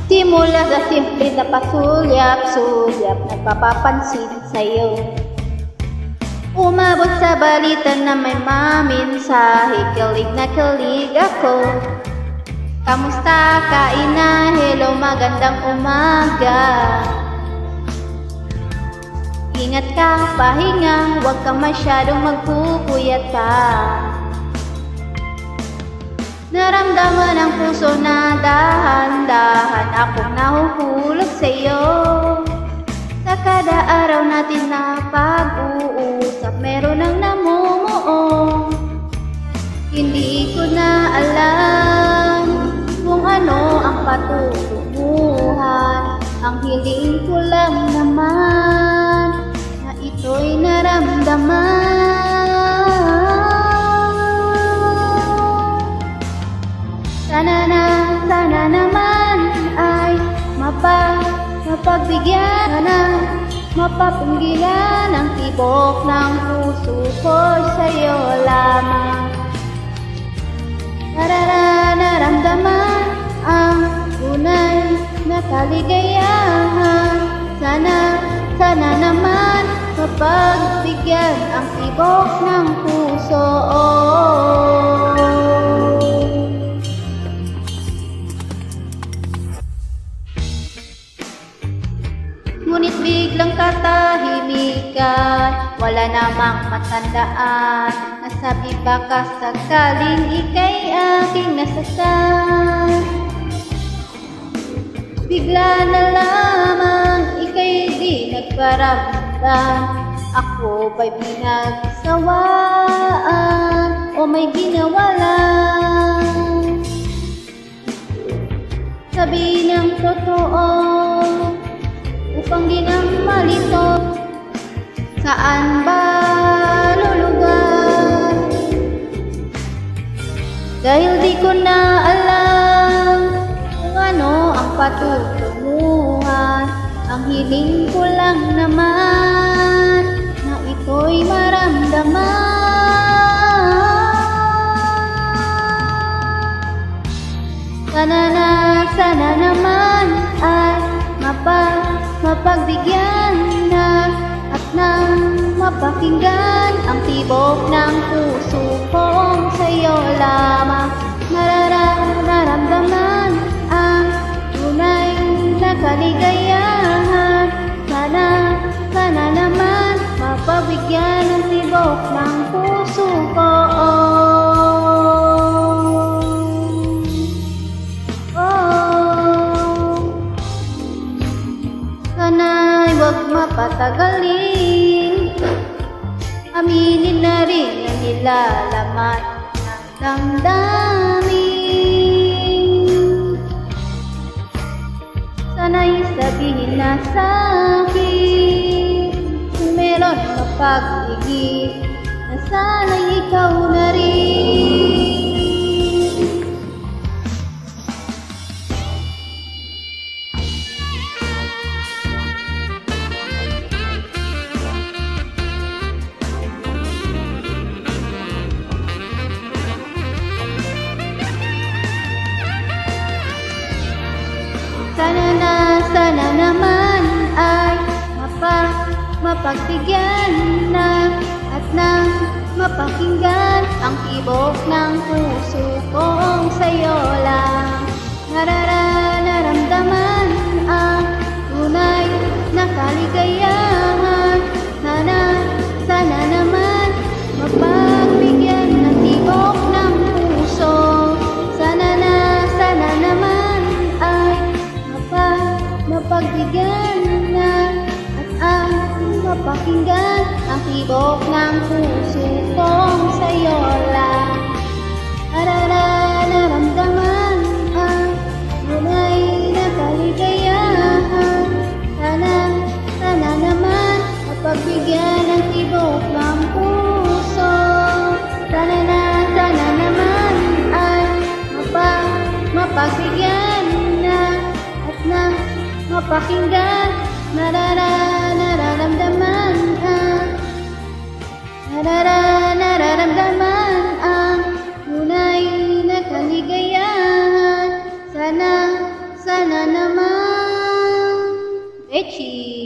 Simula sa simple na pasulyap-sulyap, nagpapapansin sa'yo. Umabot sa balita na may maminsahe, kilig na kilig ako. Kamusta ka ina? Hello, magandang umaga. Ingat ka, pahinga, huwag ka masyadong magpupuyata. Naramdaman ang puso na dahan-dahan akong nahuhulog sa'yo. Sa kada araw natin na pag-uusap, meron ang namumuo. Hindi ko na alam kung ano ang patutunguhan. Ang hiling ko lang naman na ito'y naramdaman. Sana naman ay mapagbigyan na mapapanggilan ang tibok ng puso ko sa'yo lamang. Naramdaman ang tunay na kaligayahan. Sana naman mapagbigyan ang tibok ng puso. Ngunit biglang katahimikan, wala namang matandaan. Nasabi baka sakaling ika'y aking nasasaktan. Bigla na lamang ika'y di nagparamdam. Ako ba'y pinagsawaan o may ginawa lang? Sabi ng totoo upang di na malito, saan ba lulugar? Dahil di ko na alam kung ano ang patutunguhan. Ang hiling ko lang naman na ito'y maramdaman. Sana naman ay mapagbigyan na at nang mapakinggan ang tibok ng puso kong sa'yo lamang. Nararamdaman ang tunay na kaligayahan. Sana naman mapagbigyan ang tibok ng puso ko. Sana'y huwag mapatagalin, aminin na rin ang nilalaman ng damdamin. Sana'y sabihin na sa'kin kung meron mapag-igit, na sana'y ikaw na rin. Sana naman ay mapagbigyan na at nang mapakinggan ang tibok ng puso kong sa'yo lang. Nararamdaman ang tunay na kaligayahan. Sana naman mapagbigyan ng tibok ng puso. Sana naman ay mapagbigyan na at mapakinggan ang tibok ng puso kong sa'yo lang. Nararamdaman ang tunay na kaligayahan. Sana naman mapagbigyan ng tibok ng puso. Sana naman ay mapagbigyan na at mapakinggan. Nararamdaman ang tunay na kaligayahan. Sana naman Cheers!